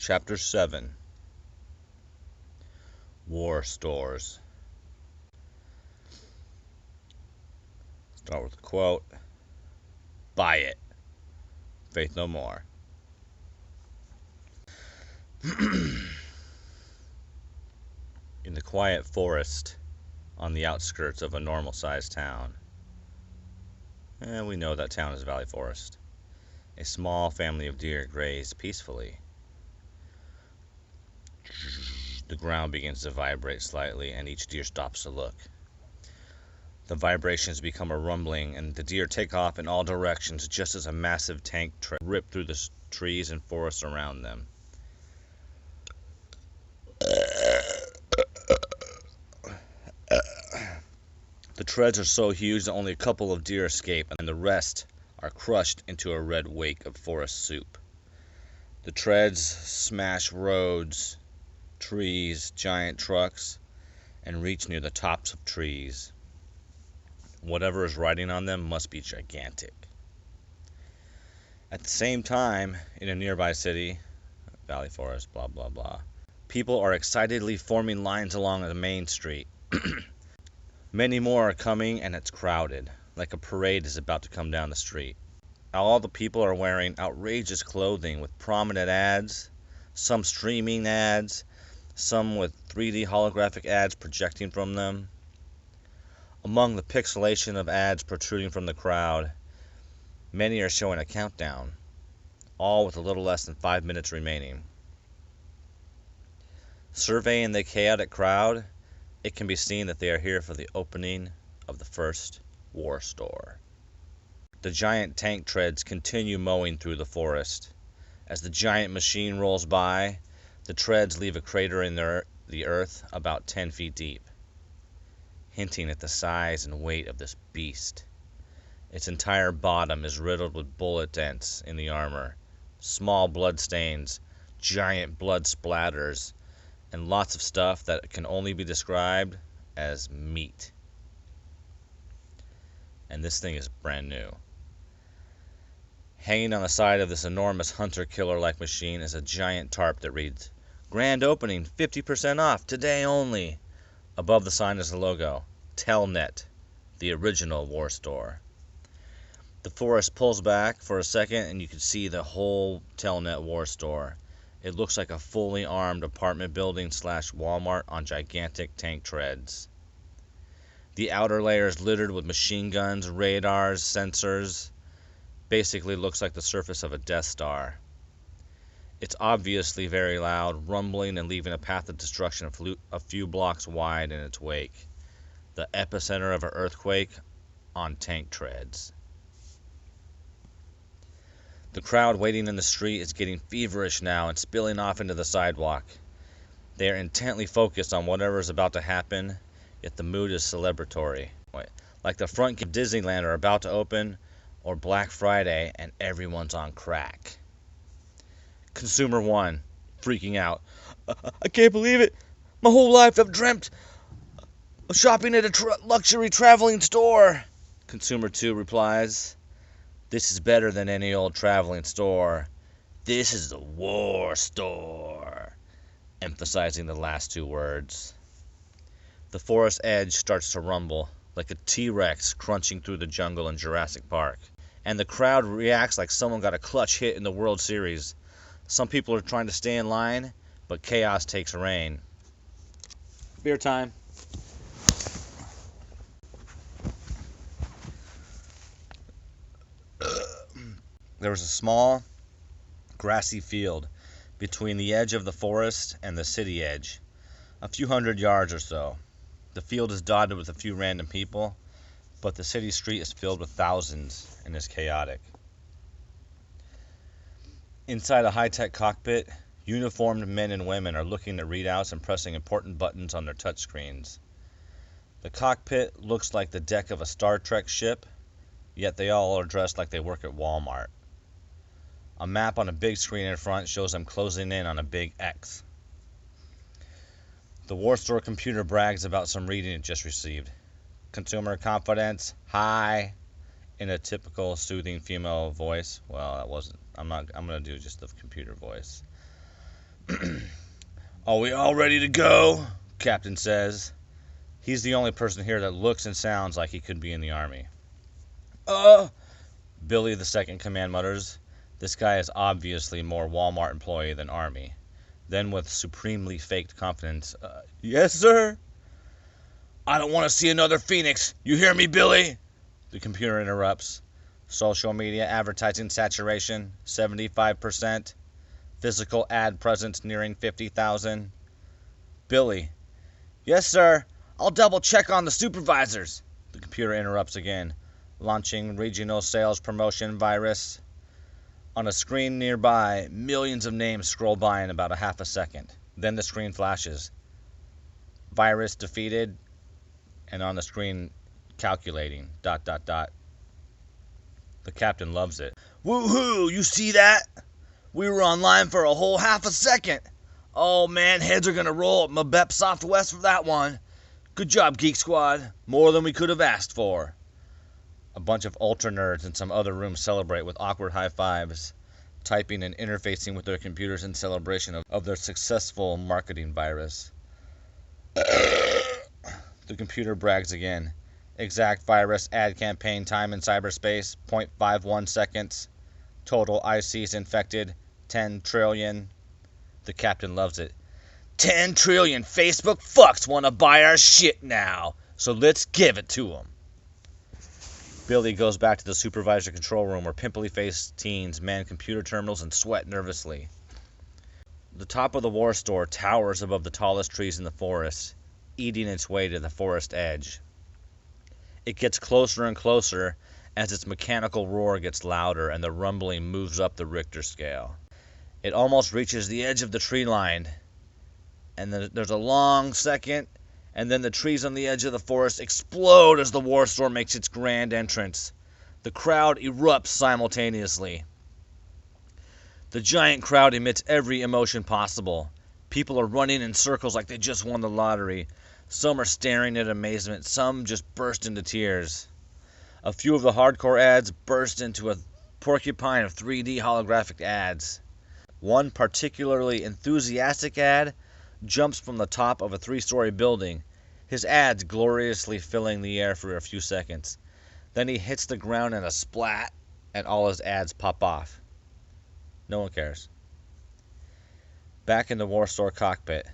Chapter 7. War Stores. Start with a quote. Buy it. Faith no more. In the quiet forest on the outskirts of a normal-sized town. We know that town is Valley Forest. A small family of deer graze peacefully. The ground begins to vibrate slightly, and each deer stops to look. The vibrations become a rumbling, and the deer take off in all directions just as a massive tank rips through the trees and forests around them. The treads are so huge that only a couple of deer escape, and the rest are crushed into a red wake of forest soup. The treads smash roads, trees, giant trucks, and reach near the tops of trees. Whatever is riding on them must be gigantic. At the same time, in a nearby city, Valley Forest, blah blah blah, people are excitedly forming lines along the main street. Many more are coming, and it's crowded, like a parade is about to come down the street. All the people are wearing outrageous clothing with prominent ads, some streaming ads, some with 3D holographic ads projecting from them. Among the pixelation of ads protruding from the crowd, many are showing a countdown, all with a little less than 5 minutes remaining. Surveying the chaotic crowd, it can be seen that they are here for the opening of the first war store. The giant tank treads continue mowing through the forest. As the giant machine rolls by, the treads leave a crater in the earth about 10 feet deep, hinting at the size and weight of this beast. Its entire bottom is riddled with bullet dents in the armor, small blood stains, giant blood splatters, and lots of stuff that can only be described as meat. And this thing is brand new. Hanging on the side of this enormous hunter-killer-like machine is a giant tarp that reads, "Grand opening, 50% off, today only." Above the sign is the logo, Telnet, the original war store. The forest pulls back for a second, and you can see the whole Telnet war store. It looks like a fully armed apartment building / Walmart on gigantic tank treads. The outer layer is littered with machine guns, radars, sensors. Basically looks like the surface of a Death Star. It's obviously very loud, rumbling and leaving a path of destruction a few blocks wide in its wake. The epicenter of an earthquake on tank treads. The crowd waiting in the street is getting feverish now and spilling off into the sidewalk. They are intently focused on whatever is about to happen, yet the mood is celebratory. Like the front gate of Disneyland are about to open, or Black Friday, and everyone's on crack. Consumer 1, freaking out. I can't believe it! My whole life I've dreamt of shopping at a luxury traveling store. Consumer 2 replies, "This is better than any old traveling store. This is the war store," emphasizing the last two words. The forest edge starts to rumble, like a T-Rex crunching through the jungle in Jurassic Park. And the crowd reacts like someone got a clutch hit in the World Series. Some people are trying to stay in line, but chaos takes reign. Beer time. There was a small, grassy field between the edge of the forest and the city edge, a few hundred yards or so. The field is dotted with a few random people, but the city street is filled with thousands and is chaotic. Inside a high-tech cockpit, uniformed men and women are looking at readouts and pressing important buttons on their touchscreens. The cockpit looks like the deck of a Star Trek ship, yet they all are dressed like they work at Walmart. A map on a big screen in front shows them closing in on a big X. The war store computer brags about some reading it just received. Consumer confidence, high, in a typical soothing female voice. Well, that wasn't. I'm gonna do just the computer voice. Are we all ready to go? Captain says. He's the only person here that looks and sounds like he could be in the army. Billy, the second command, mutters. This guy is obviously more Walmart employee than army. Then with supremely faked confidence, yes, sir? I don't want to see another Phoenix. You hear me, Billy? The computer interrupts. Social media advertising saturation, 75%. Physical ad presence nearing 50,000. Billy. Yes, sir. I'll double check on the supervisors. The computer interrupts again. Launching regional sales promotion virus. On a screen nearby, millions of names scroll by in about a half a second. Then the screen flashes. Virus defeated. And on the screen, calculating. ... The captain loves it. Woohoo! You see that? We were online for a whole half a second. Oh man, heads are gonna roll at Mabep Softwest for that one. Good job, Geek Squad. More than we could have asked for. A bunch of ultra nerds in some other room celebrate with awkward high fives, typing and interfacing with their computers in celebration of their successful marketing virus. The computer brags again. Exact virus ad campaign time in cyberspace, 0.51 seconds. Total ICs infected, 10 trillion. The captain loves it. 10 trillion Facebook fucks want to buy our shit now, so let's give it to them. Billy goes back to the supervisor control room where pimply-faced teens man computer terminals and sweat nervously. The top of the war store towers above the tallest trees in the forest, eating its way to the forest edge. It gets closer and closer as its mechanical roar gets louder and the rumbling moves up the Richter scale. It almost reaches the edge of the tree line, and then there's a long second, and then the trees on the edge of the forest explode as the war store makes its grand entrance. The crowd erupts simultaneously. The giant crowd emits every emotion possible. People are running in circles like they just won the lottery. Some are staring in amazement, some just burst into tears. A few of the hardcore ads burst into a porcupine of 3D holographic ads. One particularly enthusiastic ad jumps from the top of a 3-story building, his ads gloriously filling the air for a few seconds. Then he hits the ground in a splat, and all his ads pop off. No one cares. Back in the war store cockpit.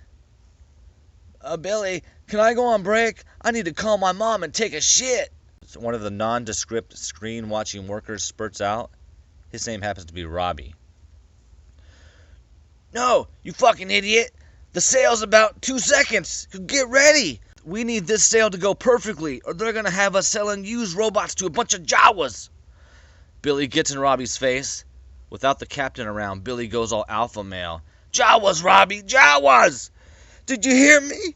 Billy, can I go on break? I need to call my mom and take a shit. One of the nondescript screen-watching workers spurts out. His name happens to be Robbie. No, you fucking idiot. The sale's about 2 seconds. Get ready. We need this sale to go perfectly, or they're going to have us selling used robots to a bunch of Jawas. Billy gets in Robbie's face. Without the captain around, Billy goes all alpha male. Jawas, Robbie, Jawas! Did you hear me?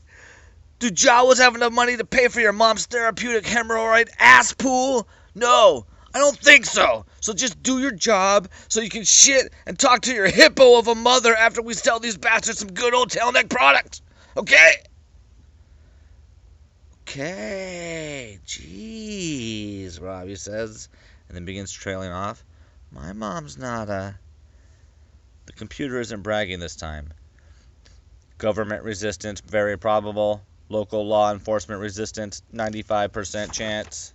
Do Jawas have enough money to pay for your mom's therapeutic hemorrhoid ass pool? No, I don't think so. So just do your job so you can shit and talk to your hippo of a mother after we sell these bastards some good old tailneck product. Okay? Okay. Jeez, Robbie says, and then begins trailing off. My mom's not a... The computer isn't bragging this time. Government resistance, very probable. Local law enforcement resistance, 95% chance.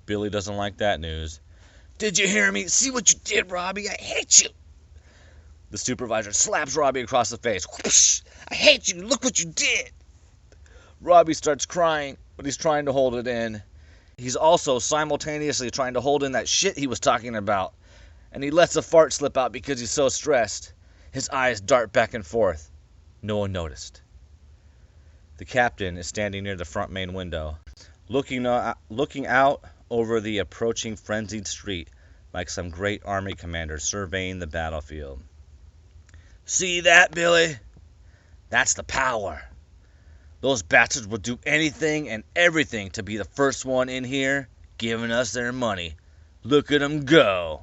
Billy doesn't like that news. Did you hear me? See what you did, Robbie? I hate you. The supervisor slaps Robbie across the face. Whoosh! I hate you. Look what you did. Robbie starts crying, but he's trying to hold it in. He's also simultaneously trying to hold in that shit he was talking about. And he lets a fart slip out because he's so stressed. His eyes dart back and forth. No one noticed. The captain is standing near the front main window, looking out over the approaching frenzied street like some great army commander surveying the battlefield. See that, Billy? That's the power. Those bastards would do anything and everything to be the first one in here, giving us their money. Look at them go.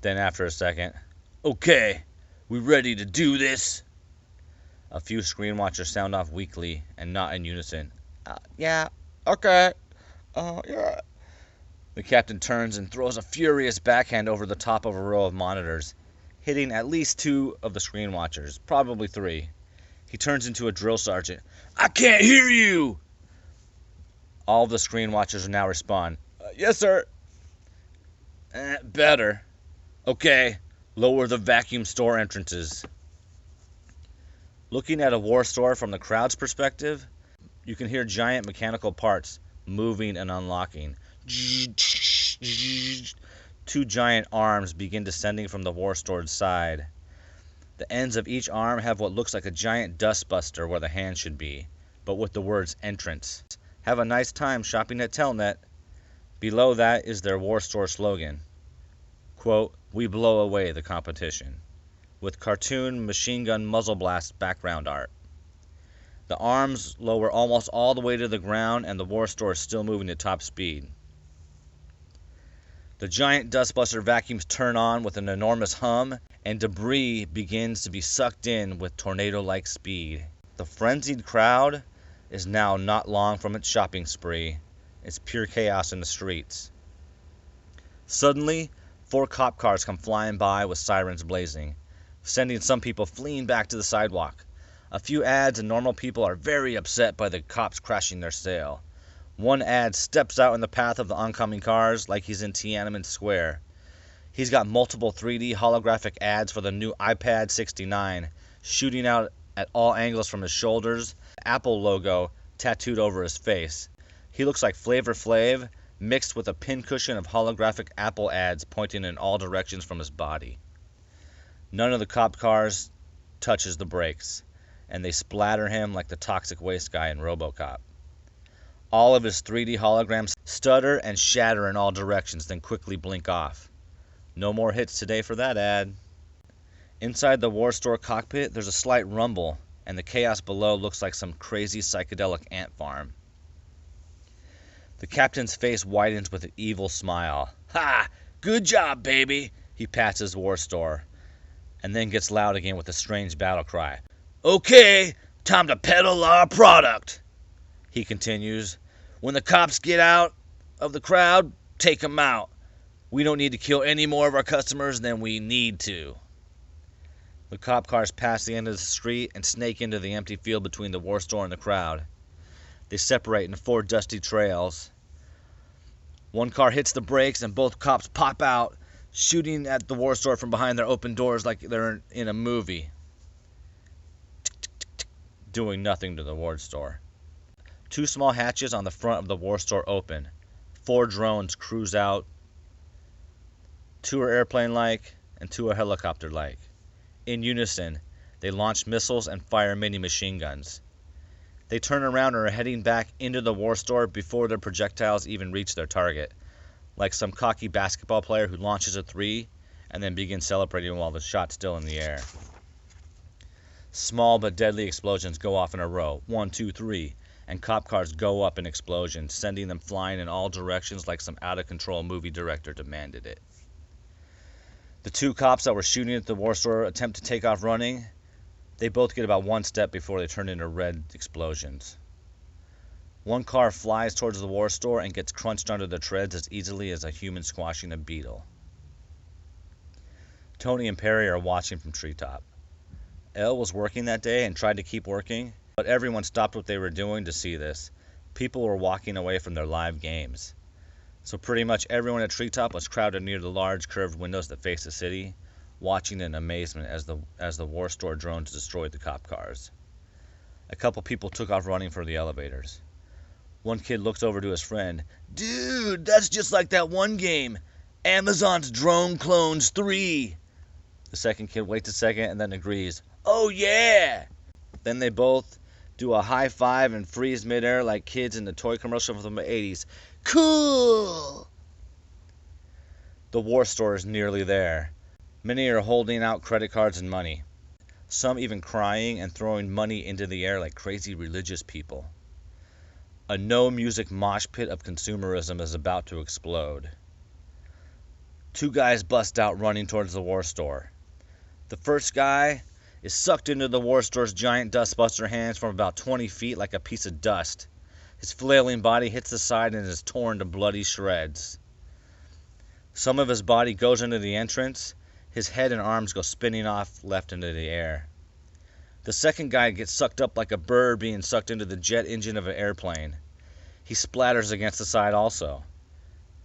Then after a second, okay, we ready to do this? A few screen watchers sound off weakly and not in unison. Yeah, okay. Yeah. The captain turns and throws a furious backhand over the top of a row of monitors. hitting at least 2 of the screen watchers, probably 3. He turns into a drill sergeant. "I can't hear you!" All of the screen watchers now respond, "Yes, sir." Better. Okay, lower the vacuum store entrances. Looking at a war store from the crowd's perspective, you can hear giant mechanical parts moving and unlocking. 2 giant arms begin descending from the war store's side. The ends of each arm have what looks like a giant dustbuster where the hand should be, but with the words entrance. Have a nice time shopping at Telnet. Below that is their war store slogan. Quote, "We blow away the competition," with cartoon machine gun muzzle blast background art. The arms lower almost all the way to the ground, and the war store is still moving at top speed. The giant dustbuster vacuums turn on with an enormous hum, and debris begins to be sucked in with tornado-like speed. The frenzied crowd is now not long from its shopping spree. It's pure chaos in the streets. Suddenly, 4 cop cars come flying by with sirens blazing, sending some people fleeing back to the sidewalk. A few ads and normal people are very upset by the cops crashing their sale. One ad steps out in the path of the oncoming cars like he's in Tiananmen Square. He's got multiple 3D holographic ads for the new iPad 69, shooting out at all angles from his shoulders, Apple logo tattooed over his face. He looks like Flavor Flav mixed with a pincushion of holographic Apple ads pointing in all directions from his body. None of the cop cars touches the brakes, and they splatter him like the toxic waste guy in RoboCop. All of his 3D holograms stutter and shatter in all directions, then quickly blink off. No more hits today for that ad. Inside the war store cockpit, there's a slight rumble, and the chaos below looks like some crazy psychedelic ant farm. The captain's face widens with an evil smile. "Ha! Good job, baby!" He pats his war store, and then gets loud again with a strange battle cry. "Okay, time to peddle our product," he continues. "When the cops get out of the crowd, take them out. We don't need to kill any more of our customers than we need to." The cop cars pass the end of the street and snake into the empty field between the war store and the crowd. They separate into 4 dusty trails. One car hits the brakes and both cops pop out, shooting at the war store from behind their open doors like they're in a movie, doing nothing to the war store. 2 small hatches on the front of the war store open. 4 drones cruise out. 2 are airplane-like and 2 are helicopter-like. In unison, they launch missiles and fire mini machine guns. They turn around and are heading back into the war store before their projectiles even reach their target, like some cocky basketball player who launches a 3 and then begins celebrating while the shot's still in the air. Small but deadly explosions go off in a row, 1, 2, 3, and cop cars go up in explosions, sending them flying in all directions like some out-of-control movie director demanded it. The 2 cops that were shooting at the war store attempt to take off running. They both get about 1 step before they turn into red explosions. One car flies towards the war store and gets crunched under the treads as easily as a human squashing a beetle. Tony and Perry are watching from treetop. Elle was working that day and tried to keep working, but everyone stopped what they were doing to see this. People were walking away from their live games. So pretty much everyone at treetop was crowded near the large curved windows that face the city, watching in amazement as the war store drones destroyed the cop cars. A couple people took off running for the elevators. One kid looks over to his friend. "Dude, that's just like that one game, Amazon's Drone Clones 3. The second kid waits a second and then agrees. "Oh yeah!" Then they both do a high five and freeze midair like kids in the toy commercial from the 80s. Cool! The war store is nearly there. Many are holding out credit cards and money. Some even crying and throwing money into the air like crazy religious people. A no-music mosh pit of consumerism is about to explode. 2 guys bust out running towards the war store. The first guy is sucked into the war store's giant dustbuster hands from about 20 feet like a piece of dust. His flailing body hits the side and is torn to bloody shreds. Some of his body goes into the entrance. His head and arms go spinning off left into the air. The second guy gets sucked up like a bird being sucked into the jet engine of an airplane. He splatters against the side also.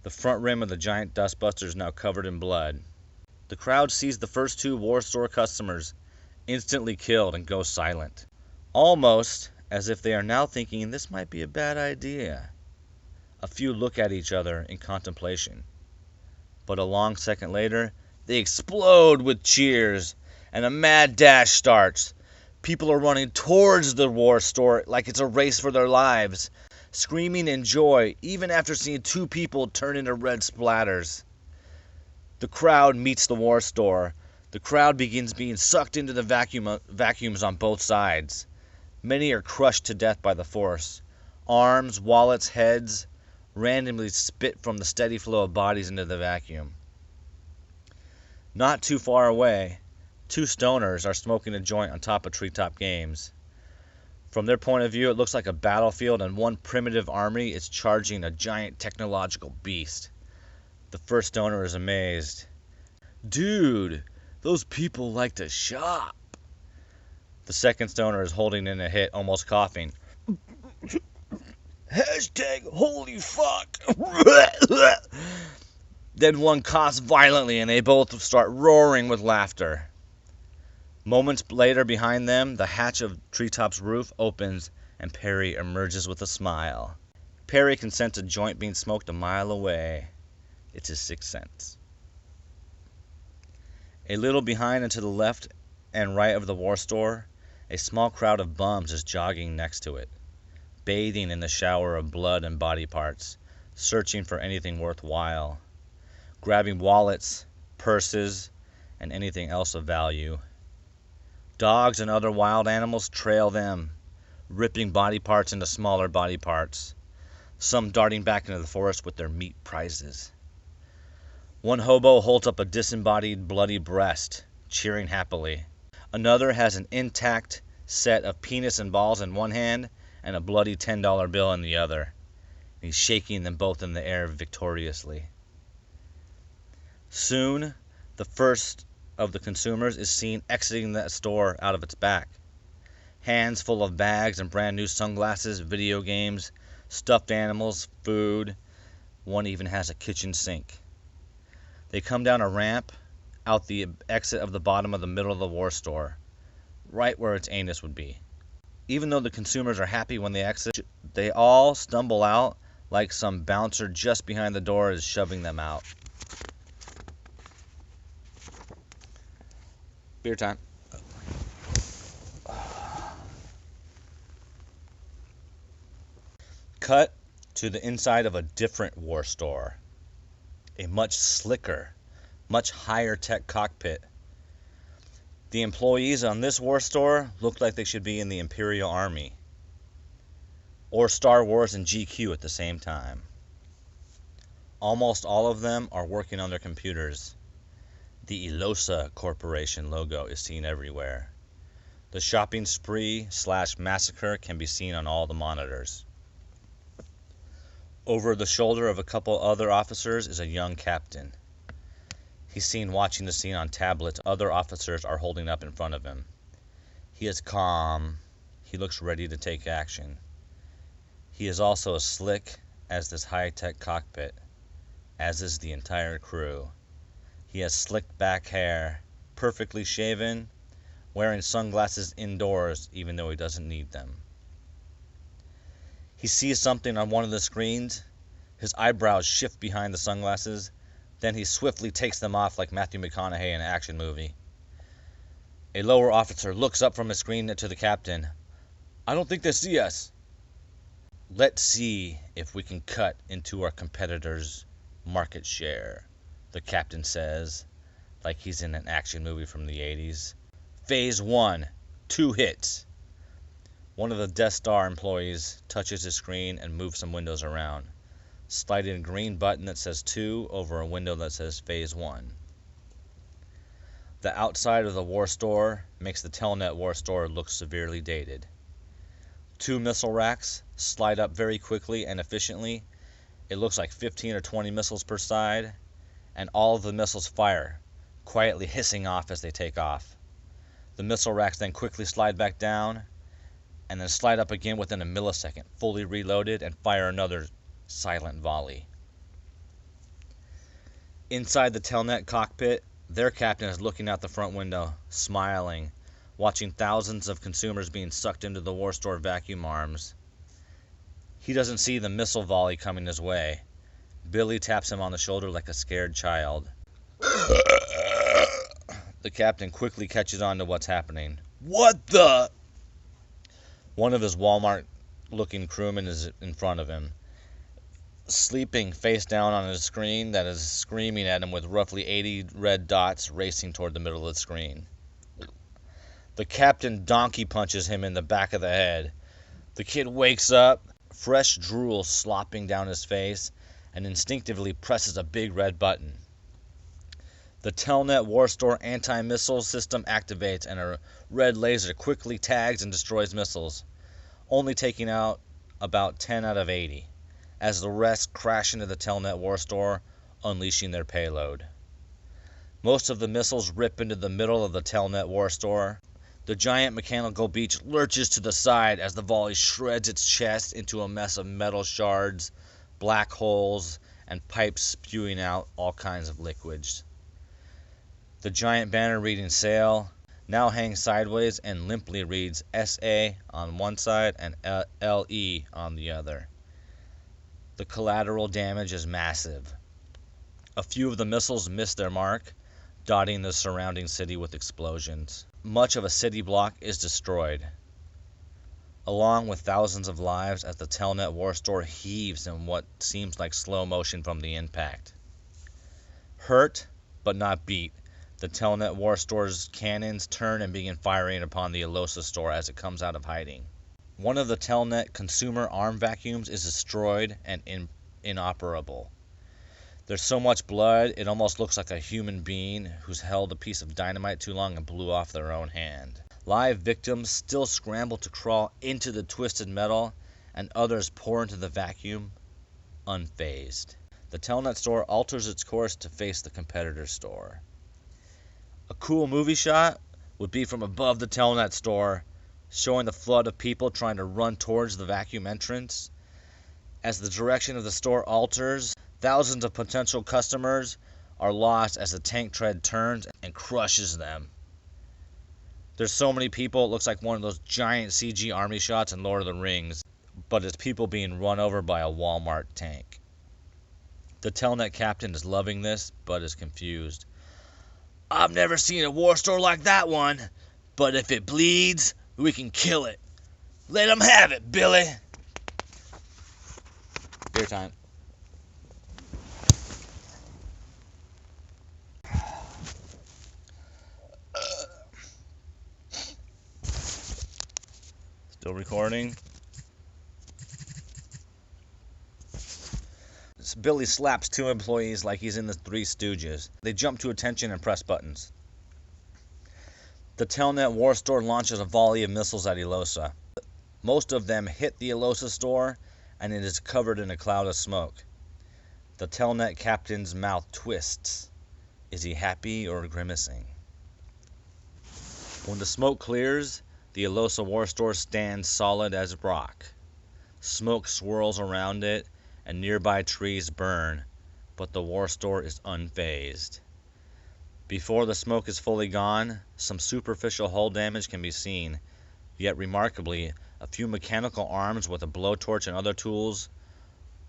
The front rim of the giant dustbuster is now covered in blood. The crowd sees the first two war store customers instantly killed and go silent, almost as if they are now thinking this might be a bad idea. A few look at each other in contemplation, but a long second later, they explode with cheers, and a mad dash starts. People are running towards the war store like it's a race for their lives, screaming in joy even after seeing two people turn into red splatters. The crowd meets the war store. The crowd begins being sucked into the vacuums on both sides. Many are crushed to death by the force. Arms, wallets, heads randomly spit from the steady flow of bodies into the vacuum. Not too far away, two stoners are smoking a joint on top of Treetop Games. From their point of view, it looks like a battlefield, and one primitive army is charging a giant technological beast. The first stoner is amazed. Dude, those people like to shop. The second stoner is holding in a hit, almost coughing. Hashtag holy fuck. Then one coughs violently and they both start roaring with laughter. Moments later, behind them, the hatch of Treetop's roof opens and Perry emerges with a smile. Perry can sense a joint being smoked a mile away. It's his sixth sense. A little behind and to the left and right of the war store, a small crowd of bums is jogging next to it, bathing in the shower of blood and body parts, searching for anything worthwhile, grabbing wallets, purses, and anything else of value. Dogs and other wild animals trail them, ripping body parts into smaller body parts, some darting back into the forest with their meat prizes. One hobo holds up a disembodied, bloody breast, cheering happily. Another has an intact set of penis and balls in one hand and a bloody $10 bill in the other. He's shaking them both in the air victoriously. Soon, the first of the consumers is seen exiting the store out of its back. Hands full of bags and brand new sunglasses, video games, stuffed animals, food. One even has a kitchen sink. They come down a ramp out the exit of the bottom of the middle of the war store, right where its anus would be. Even though the consumers are happy when they exit, they all stumble out like some bouncer just behind the door is shoving them out. Beer time. Cut to the inside of a different war store. A much slicker, much higher tech cockpit. The employees on this war store look like they should be in the Imperial Army or Star Wars and GQ at the same time. Almost all of them are working on their computers. The Elosa Corporation logo is seen everywhere. The shopping spree / massacre can be seen on all the monitors. Over the shoulder of a couple other officers is a young captain. He's seen watching the scene on tablets other officers are holding up in front of him. He is calm. He looks ready to take action. He is also as slick as this high-tech cockpit, as is the entire crew. He has slicked back hair, perfectly shaven, wearing sunglasses indoors even though he doesn't need them. He sees something on one of the screens. His eyebrows shift behind the sunglasses. Then he swiftly takes them off like Matthew McConaughey in an action movie. A lower officer looks up from his screen to the captain. "I don't think they see us." "Let's see if we can cut into our competitors' market share," the captain says, like he's in an action movie from the 80s. Phase 1, 2 hits. One of the Death Star employees touches his screen and moves some windows around, sliding a green button that says 2 over a window that says Phase 1. The outside of the war store makes the Telnet war store look severely dated. 2 missile racks slide up very quickly and efficiently. It looks like 15 or 20 missiles per side, and all of the missiles fire quietly hissing off as they take off. The missile racks then quickly slide back down, and then slide up again within a millisecond, fully reloaded, and fire another silent volley. Inside the Telnet cockpit, their captain is looking out the front window, smiling, watching thousands of consumers being sucked into the war store vacuum arms. He doesn't see the missile volley coming his way. Billy taps him on the shoulder like a scared child. The captain quickly catches on to what's happening. What the? One of his Walmart-looking crewmen is in front of him, sleeping face down on a screen that is screaming at him with roughly 80 red dots racing toward the middle of the screen. The captain donkey punches him in the back of the head. The kid wakes up, fresh drool slopping down his face, and instinctively presses a big red button. The Telnet War Store anti-missile system activates, and a red laser quickly tags and destroys missiles, only taking out about 10 out of 80, as the rest crash into the Telnet War Store, unleashing their payload. Most of the missiles rip into the middle of the Telnet War Store. The giant mechanical beach lurches to the side as the volley shreds its chest into a mess of metal shards, black holes, and pipes spewing out all kinds of liquids. The giant banner reading "Sail" now hangs sideways and limply reads SA on one side and LE on the other. The collateral damage is massive. A few of the missiles miss their mark, dotting the surrounding city with explosions. Much of a city block is destroyed, along with thousands of lives as the Telnet War Store heaves in what seems like slow motion from the impact. Hurt, but not beat, the Telnet War Store's cannons turn and begin firing upon the Elosa store as it comes out of hiding. One of the Telnet consumer arm vacuums is destroyed and inoperable. There's so much blood, it almost looks like a human being who's held a piece of dynamite too long and blew off their own hand. Live victims still scramble to crawl into the twisted metal, and others pour into the vacuum, unfazed. The Telnet store alters its course to face the competitor store. A cool movie shot would be from above the Telnet store, showing the flood of people trying to run towards the vacuum entrance. As the direction of the store alters, thousands of potential customers are lost as the tank tread turns and crushes them. There's so many people, it looks like one of those giant CG army shots in Lord of the Rings, but it's people being run over by a Walmart tank. The Telnet captain is loving this, but is confused. I've never seen a war store like that one, but if it bleeds, we can kill it. Let 'em have it, Billy. Beer time. Still recording. Billy slaps two employees like he's in the Three Stooges. They jump to attention and press buttons. The Telnet War Store launches a volley of missiles at Elosa. Most of them hit the Elosa store, and it is covered in a cloud of smoke. The Telnet captain's mouth twists. Is he happy or grimacing? When the smoke clears, the Elosa War Store stands solid as rock. Smoke swirls around it, and nearby trees burn, but the war store is unfazed. Before the smoke is fully gone, some superficial hull damage can be seen, yet remarkably, a few mechanical arms with a blowtorch and other tools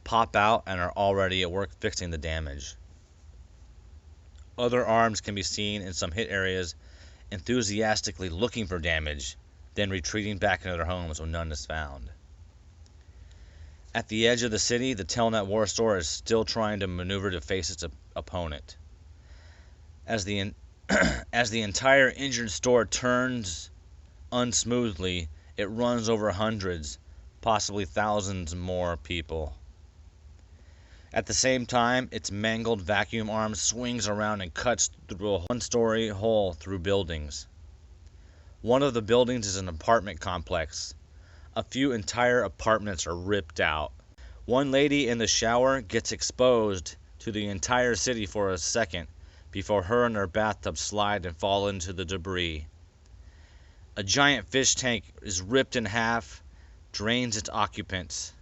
pop out and are already at work fixing the damage. Other arms can be seen in some hit areas, enthusiastically looking for damage, then retreating back into their homes when none is found. At the edge of the city, the Telnet War Store is still trying to maneuver to face its opponent. As the entire injured store turns unsmoothly, it runs over hundreds, possibly thousands more people. At the same time, its mangled vacuum arm swings around and cuts through a one-story hole through buildings. One of the buildings is an apartment complex. A few entire apartments are ripped out. One lady in the shower gets exposed to the entire city for a second before her and her bathtub slide and fall into the debris. A giant fish tank is ripped in half, drains its occupants.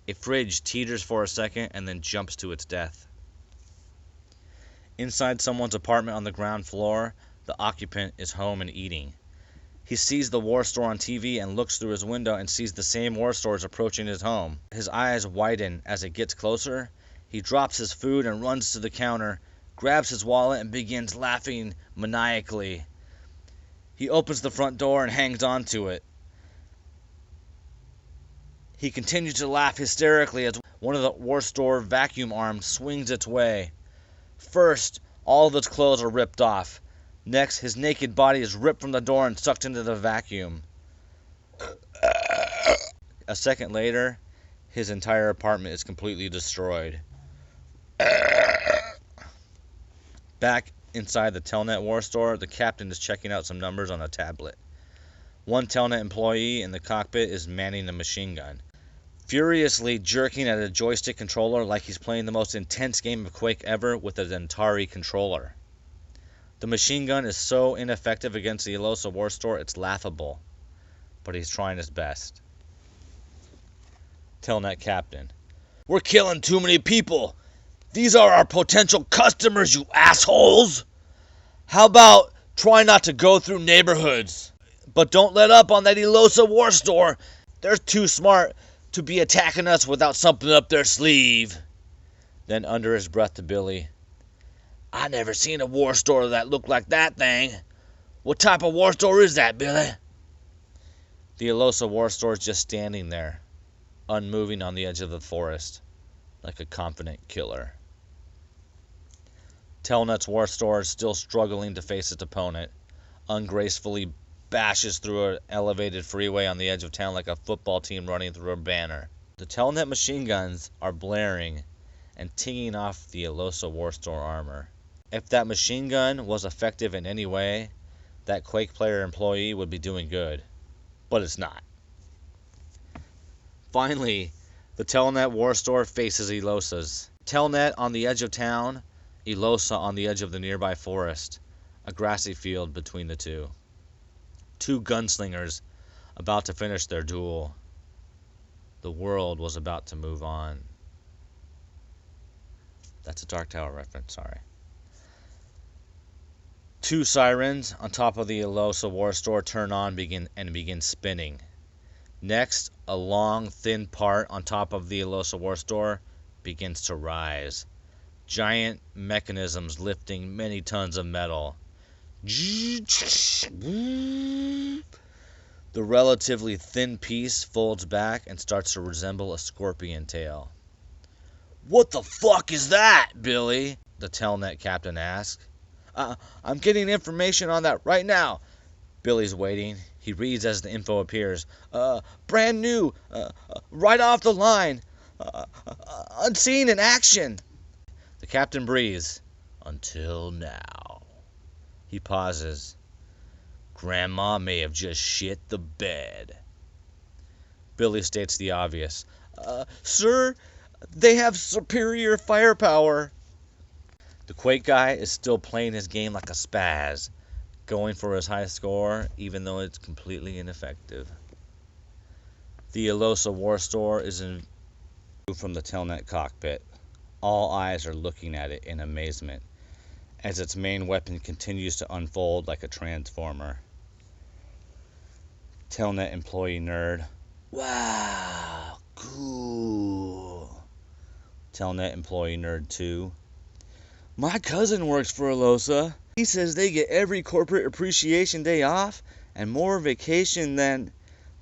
A fridge teeters for a second and then jumps to its death. Inside someone's apartment on the ground floor, the occupant is home and eating. He sees the war store on TV and looks through his window and sees the same war stores approaching his home. His eyes widen as it gets closer. He drops his food and runs to the counter, grabs his wallet and begins laughing maniacally. He opens the front door and hangs on to it. He continues to laugh hysterically as one of the war store vacuum arms swings its way. First, all of its clothes are ripped off. Next, his naked body is ripped from the door and sucked into the vacuum. A second later, his entire apartment is completely destroyed. Back inside the Telnet war store, the captain is checking out some numbers on a tablet. One Telnet employee in the cockpit is manning a machine gun, furiously jerking at a joystick controller like he's playing the most intense game of Quake ever with an Atari controller. The machine gun is so ineffective against the Elosa war store it's laughable, but he's trying his best. Telnet captain: "We're killing too many people. These are our potential customers, you assholes. How about try not to go through neighborhoods? But don't let up on that Elosa war store. They're too smart to be attacking us without something up their sleeve." Then under his breath to Billy: "I never seen a war store that looked like that thing. What type of war store is that, Billy?" The Elosa war store is just standing there, unmoving on the edge of the forest, like a confident killer. Telnet's war store is still struggling to face its opponent, ungracefully bashes through an elevated freeway on the edge of town like a football team running through a banner. The Telnet machine guns are blaring and tinging off the Elosa war store armor. If that machine gun was effective in any way, that Quake player employee would be doing good. But it's not. Finally, the Telnet war store faces Elosa's. Telnet on the edge of town, Elosa on the edge of the nearby forest, a grassy field between the two. Two gunslingers about to finish their duel. The world was about to move on. That's a Dark Tower reference, sorry. Two sirens on top of the Elosa war store turn on and begin spinning. Next, a long, thin part on top of the Elosa war store begins to rise. Giant mechanisms lifting many tons of metal. The relatively thin piece folds back and starts to resemble a scorpion tail. "What the fuck is that, Billy?" the Telnet captain asks. I'm getting information on that right now." Billy's waiting. He reads as the info appears. Brand new, right off the line, unseen in action." The captain breathes. "Until now." He pauses. "Grandma may have just shit the bed." Billy states the obvious. Sir, they have superior firepower." The Quake guy is still playing his game like a spaz, going for his high score, even though it's completely ineffective. The Elosa war store is in view from the Telnet cockpit. All eyes are looking at it in amazement, as its main weapon continues to unfold like a transformer. Telnet employee nerd: "Wow, cool." Telnet employee nerd 2: "My cousin works for Elosa. He says they get every corporate appreciation day off and more vacation than..."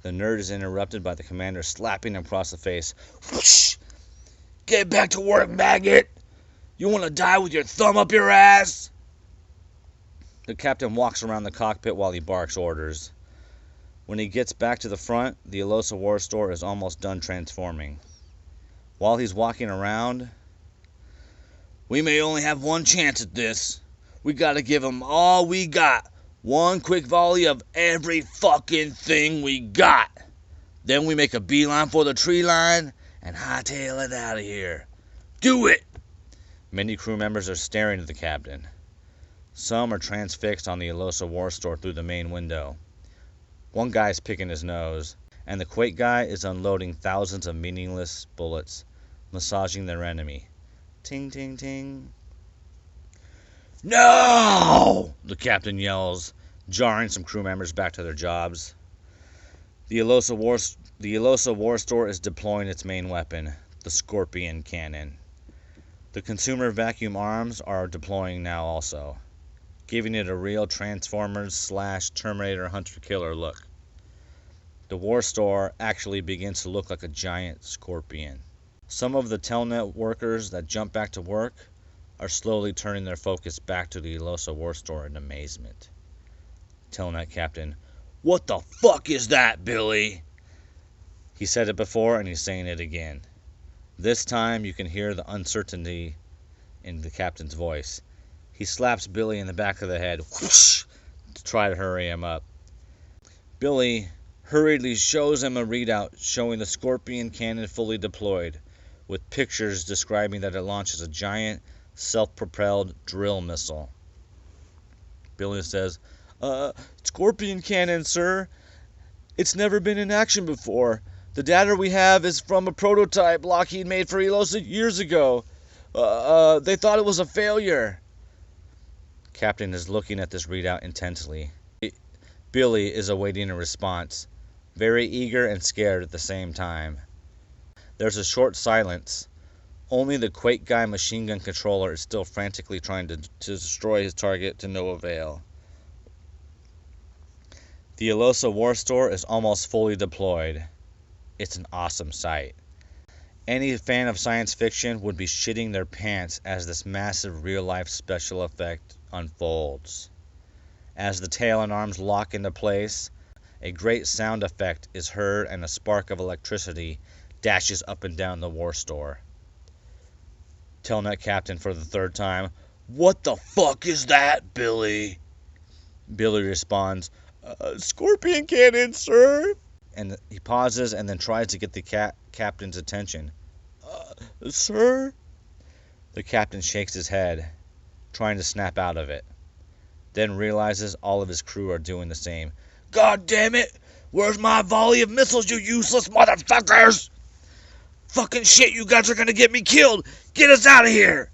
The nerd is interrupted by the commander slapping him across the face. "Whoosh! Get back to work, maggot! You want to die with your thumb up your ass?" The captain walks around the cockpit while he barks orders. When he gets back to the front, the Elosa war store is almost done transforming. While he's walking around: "We may only have one chance at this. We gotta give 'em all we got. One quick volley of every fucking thing we got. Then we make a beeline for the tree line and hightail it out of here. Do it!" Many crew members are staring at the captain. Some are transfixed on the Elosa War Store through the main window. One guy's picking his nose, and the Quake guy is unloading thousands of meaningless bullets, massaging their enemy. Ting, ting, ting. No! The captain yells, jarring some crew members back to their jobs. The Elosa War Store is deploying its main weapon, the Scorpion Cannon. The consumer vacuum arms are deploying now also, giving it a real Transformers/Terminator Hunter-Killer look. The War Store actually begins to look like a giant scorpion. Some of the Telnet workers that jump back to work are slowly turning their focus back to the Elosa War Store in amazement. Telnet Captain, "What the fuck is that, Billy?" He said it before and he's saying it again. This time you can hear the uncertainty in the captain's voice. He slaps Billy in the back of the head, whoosh, to try to hurry him up. Billy hurriedly shows him a readout showing the Scorpion Cannon fully deployed, with pictures describing that it launches a giant, self-propelled drill missile. Billy says, Scorpion Cannon, sir. It's never been in action before. The data we have is from a prototype Lockheed made for Elosa years ago. They thought it was a failure." Captain is looking at this readout intensely. Billy is awaiting a response, very eager and scared at the same time. There's a short silence. Only the Quake guy machine gun controller is still frantically trying to destroy his target to no avail. The Elosa War Store is almost fully deployed. It's an awesome sight. Any fan of science fiction would be shitting their pants as this massive real-life special effect unfolds. As the tail and arms lock into place, a great sound effect is heard and a spark of electricity dashes up and down the War Store. Telnet Captain for the third time, "What the fuck is that, Billy?" Billy responds, "Scorpion Cannon, sir." And he pauses and then tries to get the captain's attention. Sir?" The captain shakes his head, trying to snap out of it, then realizes all of his crew are doing the same. "God damn it! Where's my volley of missiles, you useless motherfuckers? Fucking shit, you guys are gonna get me killed! Get us out of here!"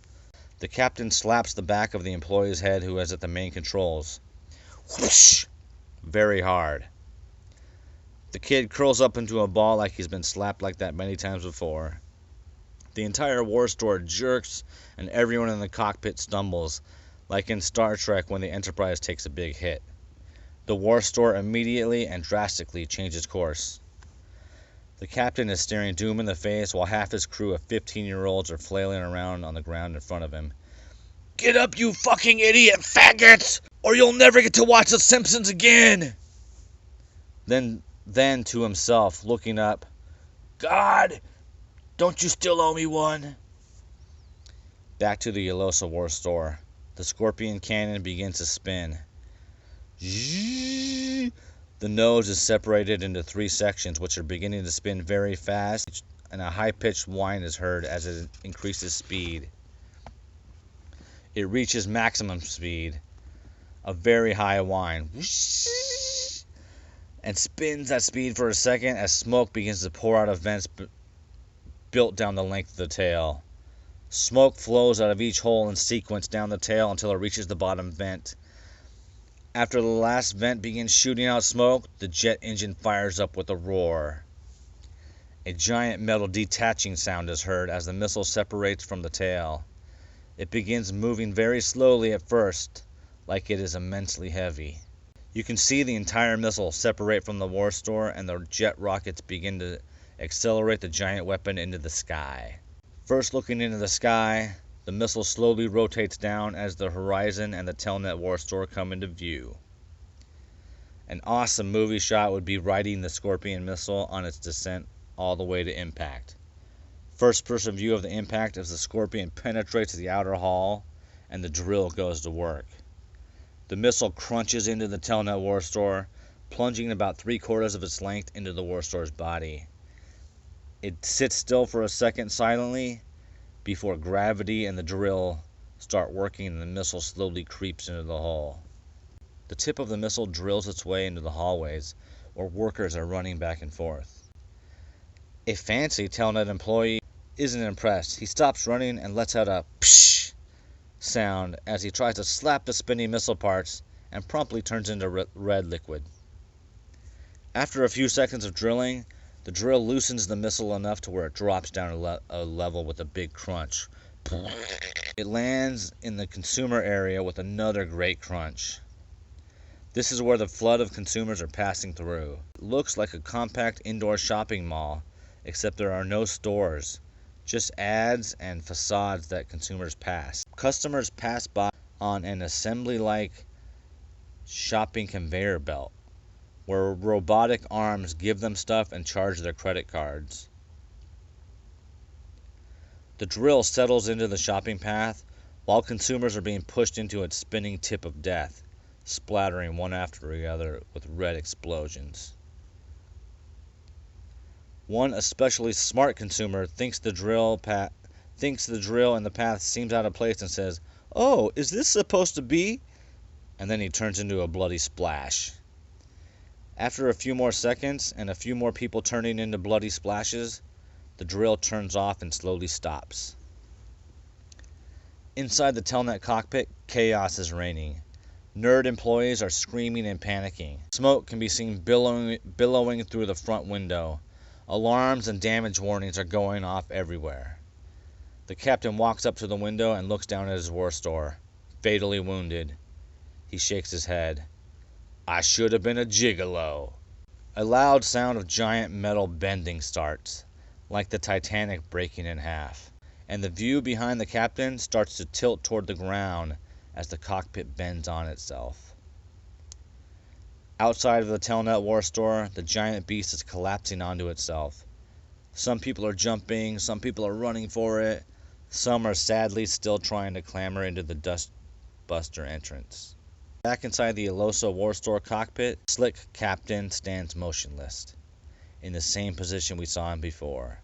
The captain slaps the back of the employee's head who is at the main controls. Whoosh! Very hard. The kid curls up into a ball like he's been slapped like that many times before. The entire War Store jerks and everyone in the cockpit stumbles, like in Star Trek when the Enterprise takes a big hit. The War Store immediately and drastically changes course. The captain is staring doom in the face while half his crew of 15-year-olds are flailing around on the ground in front of him. "Get up, you fucking idiot faggots, or you'll never get to watch The Simpsons again!" Then to himself, looking up, "God, don't you still owe me one?" Back to the Elosa War Store. The Scorpion Cannon begins to spin. Zzzz. The nose is separated into 3 sections, which are beginning to spin very fast, and a high-pitched whine is heard as it increases speed. It reaches maximum speed, a very high whine, and spins at speed for a second as smoke begins to pour out of vents built down the length of the tail. Smoke flows out of each hole in sequence down the tail until it reaches the bottom vent. After the last vent begins shooting out smoke, the jet engine fires up with a roar. A giant metal detaching sound is heard as the missile separates from the tail. It begins moving very slowly at first, like it is immensely heavy. You can see the entire missile separate from the War Store, and the jet rockets begin to accelerate the giant weapon into the sky. First looking into the sky, the missile slowly rotates down as the horizon and the Telnet War Store come into view. An awesome movie shot would be riding the Scorpion missile on its descent all the way to impact. First-person view of the impact as the Scorpion penetrates the outer hull and the drill goes to work. The missile crunches into the Telnet War Store, plunging about 3/4 of its length into the War Store's body. It sits still for a second silently before gravity and the drill start working and the missile slowly creeps into the hull. The tip of the missile drills its way into the hallways where workers are running back and forth. A fancy Telnet employee isn't impressed. He stops running and lets out a psh sound as he tries to slap the spinning missile parts and promptly turns into red liquid. After a few seconds of drilling, the drill loosens the missile enough to where it drops down a level with a big crunch. It lands in the consumer area with another great crunch. This is where the flood of consumers are passing through. It looks like a compact indoor shopping mall, except there are no stores, just ads and facades that consumers pass. Customers pass by on an assembly-like shopping conveyor belt, where robotic arms give them stuff and charge their credit cards. The drill settles into the shopping path while consumers are being pushed into its spinning tip of death, splattering one after the other with red explosions. One especially smart consumer thinks the drill in the path seems out of place and says, "Oh, is this supposed to be?" And then he turns into a bloody splash. After a few more seconds and a few more people turning into bloody splashes, the drill turns off and slowly stops. Inside the Telnet cockpit, chaos is reigning. Nerd employees are screaming and panicking. Smoke can be seen billowing through the front window. Alarms and damage warnings are going off everywhere. The captain walks up to the window and looks down at his war store, fatally wounded. He shakes his head. "I should have been a gigolo." A loud sound of giant metal bending starts, like the Titanic breaking in half, and the view behind the captain starts to tilt toward the ground as the cockpit bends on itself. Outside of the Telnet war store, the giant beast is collapsing onto itself. Some people are jumping, some people are running for it, some are sadly still trying to clamber into the dustbuster entrance. Back inside the Elosa war store cockpit, Slick Captain stands motionless, in the same position we saw him before.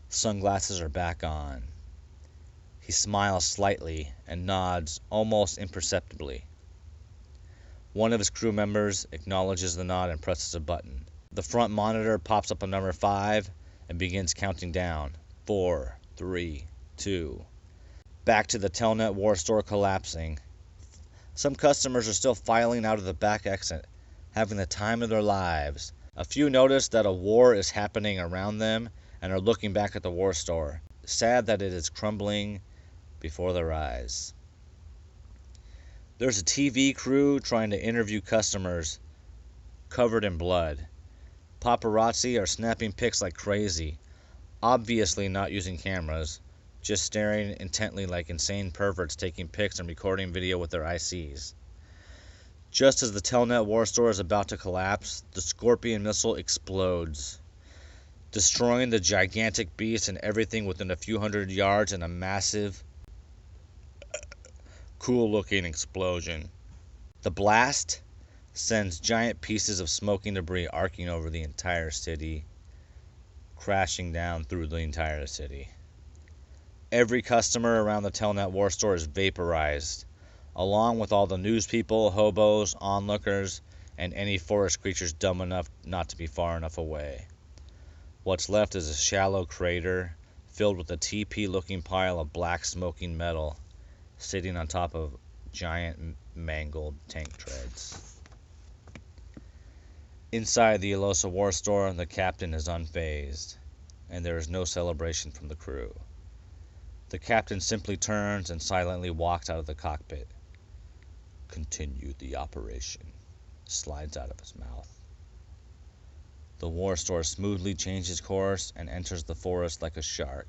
Sunglasses are back on. He smiles slightly and nods almost imperceptibly. One of his crew members acknowledges the nod and presses a button. The front monitor pops up a number 5 and begins counting down. 4, 3, 2. Back to the Telnet war store collapsing. Some customers are still filing out of the back exit, having the time of their lives. A few notice that a war is happening around them and are looking back at the war store, sad that it is crumbling before their eyes. There's a TV crew trying to interview customers covered in blood. Paparazzi are snapping pics like crazy, obviously not using cameras, just staring intently like insane perverts taking pics and recording video with their ICs. Just as the Telnet war store is about to collapse, the Scorpion missile explodes, destroying the gigantic beast and everything within a few hundred yards in a massive, cool-looking explosion. The blast sends giant pieces of smoking debris arcing over the entire city, crashing down through the entire city. Every customer around the Telnet war store is vaporized, along with all the news people, hobos, onlookers, and any forest creatures dumb enough not to be far enough away. What's left is a shallow crater filled with a TP-looking pile of black smoking metal sitting on top of giant mangled tank treads. Inside the Elosa war store, the captain is unfazed, and there is no celebration from the crew. The captain simply turns and silently walks out of the cockpit. "Continue the operation," slides out of his mouth. The war store smoothly changes course and enters the forest like a shark,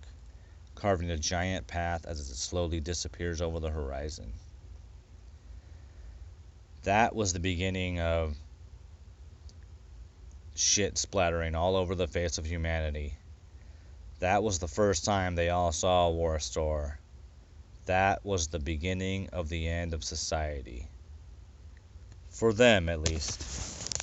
carving a giant path as it slowly disappears over the horizon. That was the beginning of shit splattering all over the face of humanity. That was the first time they all saw a war store. That was the beginning of the end of society. For them, at least.